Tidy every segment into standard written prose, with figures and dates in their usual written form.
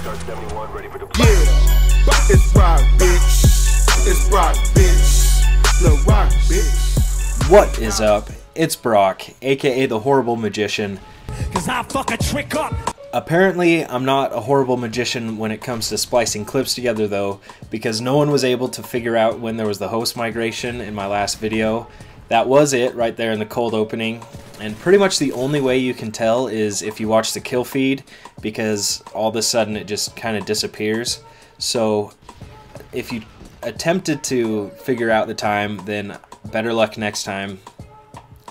It's rock, bitch. It's rock, bitch. The rock, bitch. What is up? It's Brock, aka the Horrible Magician. Cause I fuck a trick up. Apparently, I'm not a horrible magician when it comes to splicing clips together though, because no one was able to figure out when there was the host migration in my last video. That was it right there in the cold opening. And pretty much the only way you can tell is if you watch the kill feed, because all of a sudden it just kind of disappears. So if you attempted to figure out the time, then better luck next time.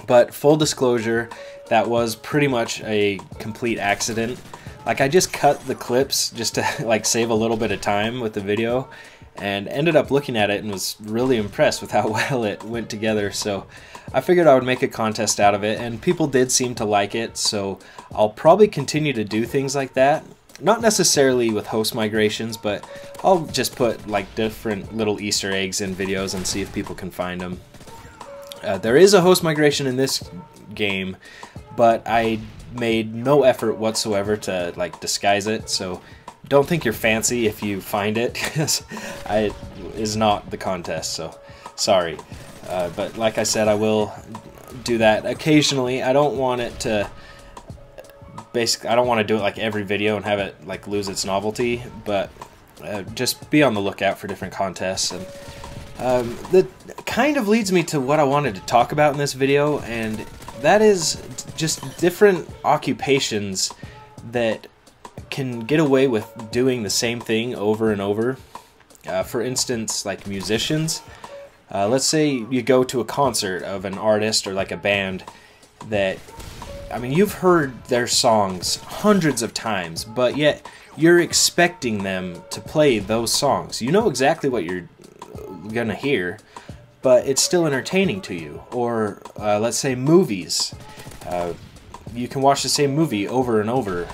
But full disclosure, that was pretty much a complete accident. Like, I just cut the clips just to like save a little bit of time with the video, and ended up looking at it and was really impressed with how well it went together. So I figured I would make a contest out of it, and people did seem to like it, so I'll probably continue to do things like that. Not necessarily with host migrations, but I'll just put like different little Easter eggs in videos and see if people can find them. There is a host migration in this game, but I made no effort whatsoever to like disguise it, so don't think you're fancy if you find it, because it is not the contest, so sorry. But like I said, I will do that occasionally. I don't want it to basically, I don't want to do it like every video and have it like lose its novelty, but just be on the lookout for different contests. And that kind of leads me to what I wanted to talk about in this video, and that is just different occupations that can get away with doing the same thing over and over. For instance, like musicians. Let's say you go to a concert of an artist or like a band that, I mean, you've heard their songs hundreds of times, but yet you're expecting them to play those songs. You know exactly what you're gonna hear, but it's still entertaining to you. Or let's say movies. You can watch the same movie over and over.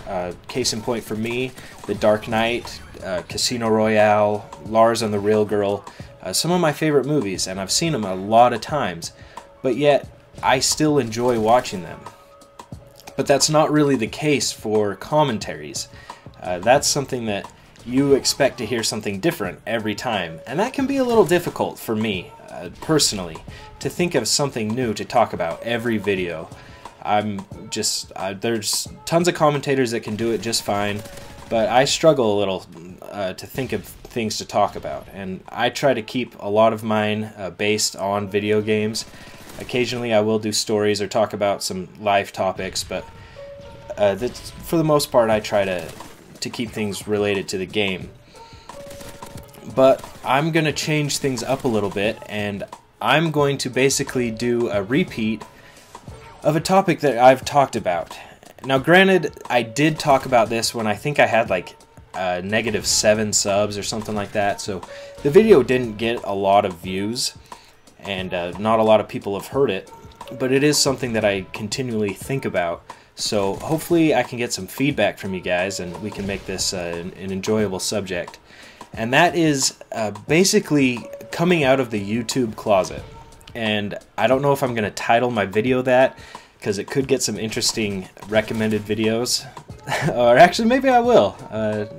Case in point for me, The Dark Knight, Casino Royale, Lars and the Real Girl. Some of my favorite movies, and I've seen them a lot of times, but yet I still enjoy watching them. But that's not really the case for commentaries. That's something that you expect to hear something different every time, and that can be a little difficult for me, personally, to think of something new to talk about every video. There's tons of commentators that can do it just fine, but I struggle a little to think of things to talk about, and I try to keep a lot of mine based on video games. Occasionally I will do stories or talk about some live topics, but for the most part I try to keep things related to the game. But I'm going to change things up a little bit, and I'm going to basically do a repeat of a topic that I've talked about. Now granted, I did talk about this when I think I had like -7 subs or something like that, so the video didn't get a lot of views, and not a lot of people have heard it, but it is something that I continually think about, so hopefully I can get some feedback from you guys and we can make this an enjoyable subject. And that is basically coming out of the YouTube closet. And I don't know if I'm going to title my video that, because it could get some interesting recommended videos. Or actually, maybe I will.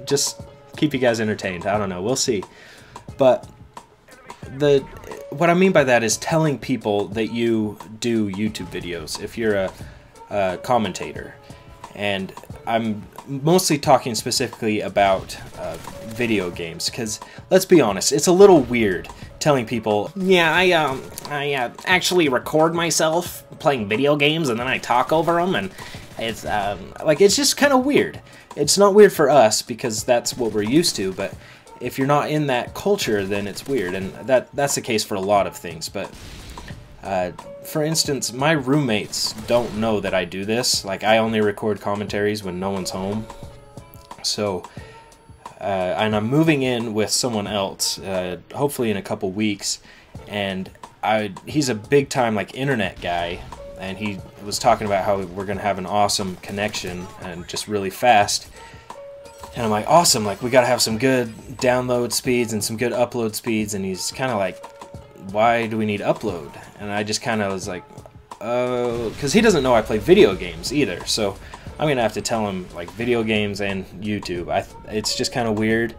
Just keep you guys entertained. I don't know. We'll see. But what I mean by that is telling people that you do YouTube videos if you're a commentator. And I'm mostly talking specifically about video games, because let's be honest, it's a little weird telling people, yeah, I actually record myself playing video games and then I talk over them, and it's like, it's just kind of weird. It's not weird for us because that's what we're used to, but if you're not in that culture, then it's weird, and that's the case for a lot of things. But for instance, my roommates don't know that I do this. Like, I only record commentaries when no one's home. So, and I'm moving in with someone else, hopefully in a couple weeks, and he's a big time like internet guy, and he was talking about how we're gonna have an awesome connection and just really fast. And I'm like, awesome, like we gotta have some good download speeds and some good upload speeds, and he's kind of like, why do we need upload? And I just kind of was like, because he doesn't know I play video games either, so I'm gonna have to tell them like video games and YouTube. It's just kind of weird.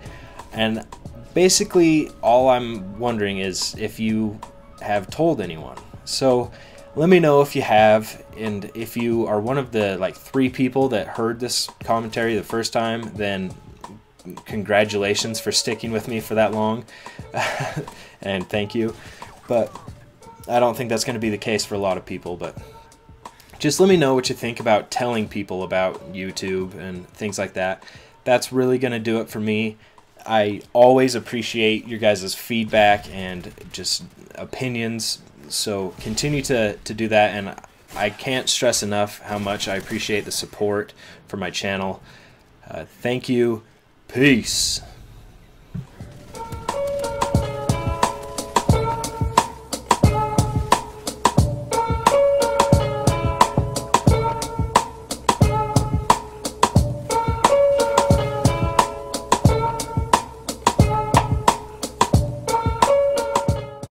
And basically all I'm wondering is if you have told anyone. So let me know if you have, and if you are one of the like 3 people that heard this commentary the first time, then congratulations for sticking with me for that long. And thank you. But I don't think that's going to be the case for a lot of people. But just let me know what you think about telling people about YouTube and things like that. That's really going to do it for me. I always appreciate your guys' feedback and just opinions, so continue to do that, and I can't stress enough how much I appreciate the support for my channel. Thank you. Peace.